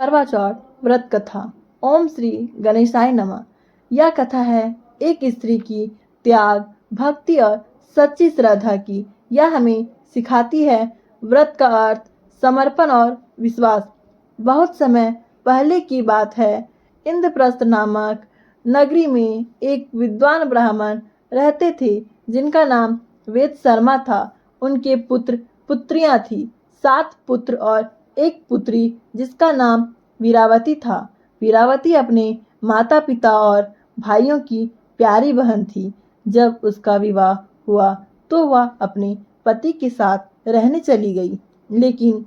करवा चौथ व्रत कथा। ओम श्री गणेशाय नमः। यह कथा है एक स्त्री की त्याग, भक्ति और सच्ची श्रद्धा की। यह हमें सिखाती है व्रत का अर्थ, समर्पण और विश्वास। बहुत समय पहले की बात है, इंद्रप्रस्थ नामक नगरी में एक विद्वान ब्राह्मण रहते थे जिनका नाम वेद शर्मा था। उनके पुत्र पुत्रियां थी, 7 पुत्र और एक पुत्री जिसका नाम वीरावती था। वीरावती अपने माता पिता और भाइयों की प्यारी बहन थी। जब उसका विवाह हुआ तो वह अपने पति के साथ रहने चली गई, लेकिन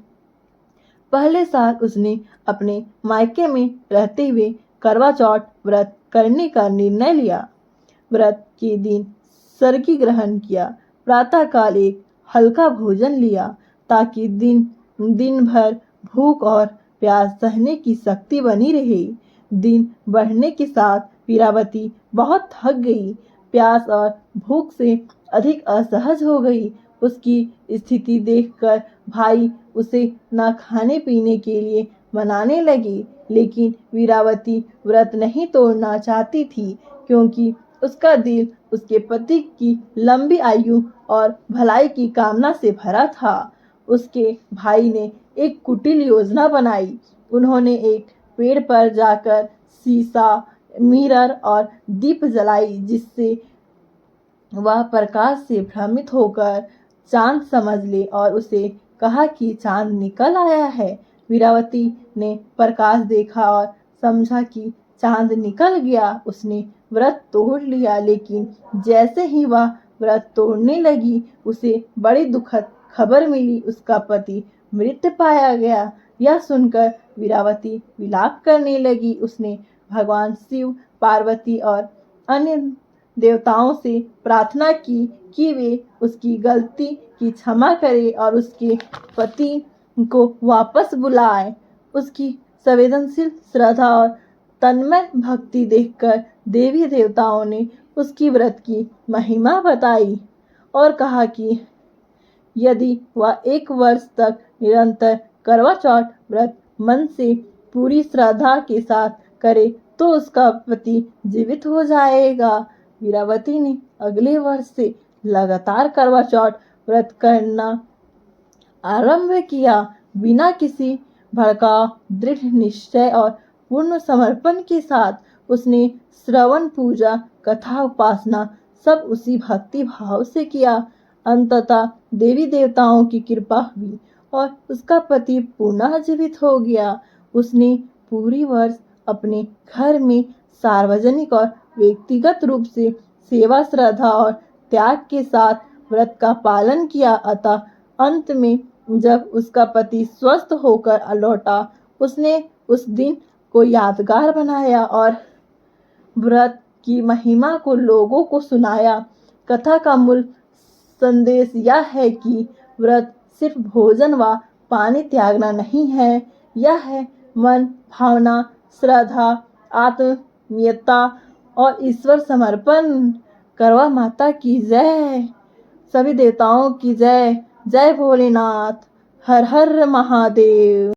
पहले साल उसने अपने मायके में रहते हुए करवा चौथ व्रत करने का निर्णय लिया। व्रत के दिन सरगी ग्रहण किया, प्रातःकाल एक हल्का भोजन लिया ताकि दिन भर भूख और प्यास सहने की शक्ति बनी रहे। दिन बढ़ने के साथ वीरावती बहुत थक गई, प्यास और भूख से अधिक असहज हो गई। उसकी स्थिति देखकर भाई उसे न खाने पीने के लिए मनाने लगे, लेकिन वीरावती व्रत नहीं तोड़ना चाहती थी क्योंकि उसका दिल उसके पति की लंबी आयु और भलाई की कामना से भरा था। उसके भाई ने एक कुटिल योजना बनाई। उन्होंने एक पेड़ पर जाकर शीशा, मिरर और दीप जलाई, जिससे वह प्रकाश से भ्रमित होकर चांद समझ ले और उसे कहा कि चांद निकल आया है। वीरावती ने प्रकाश देखा और समझा कि चांद निकल गया। उसने व्रत तोड़ लिया, लेकिन जैसे ही वह व्रत तोड़ने लगी, उसे बड़ी दुखद खबर मिली। उसका पति मृत पाया गया। यह सुनकर वीरावती विलाप करने लगी। उसने भगवान शिव, पार्वती और अन्य देवताओं से प्रार्थना की कि वे उसकी गलती की क्षमा करें और उसके पति को वापस बुलाएं। उसकी संवेदनशील श्रद्धा और तन्मय भक्ति देखकर देवी देवताओं ने उसकी व्रत की महिमा बताई और कहा कि यदि वह 1 वर्ष तक निरंतर करवा चौथ व्रत मन से पूरी श्रद्धा के साथ करे तो उसका पति जीवित हो जाएगा। वीरावती ने अगले वर्ष से लगातार करवा चौथ व्रत करना आरंभ किया। बिना किसी भड़काव, दृढ़ निश्चय और पूर्ण समर्पण के साथ उसने श्रवण, पूजा, कथा, उपासना सब उसी भक्ति भाव से किया। अंततः देवी देवताओं की कृपा हुई और उसका पति पुनः जीवित हो गया। उसने पूरी वर्ष अपने घर में सार्वजनिक और व्यक्तिगत रूप से सेवा, श्रद्धा और त्याग के साथ व्रत का पालन किया। अतः अंत में जब उसका पति स्वस्थ होकर लौटा, उसने उस दिन को यादगार बनाया और व्रत की महिमा को लोगों को सुनाया। कथा का मूल संदेश यह है कि व्रत सिर्फ भोजन व पानी त्यागना नहीं है, यह है मन, भावना, श्रद्धा, आत्मीयता और ईश्वर समर्पण। करवा माता की जय, सभी देवताओं की जय। जय भोलेनाथ, हर हर महादेव।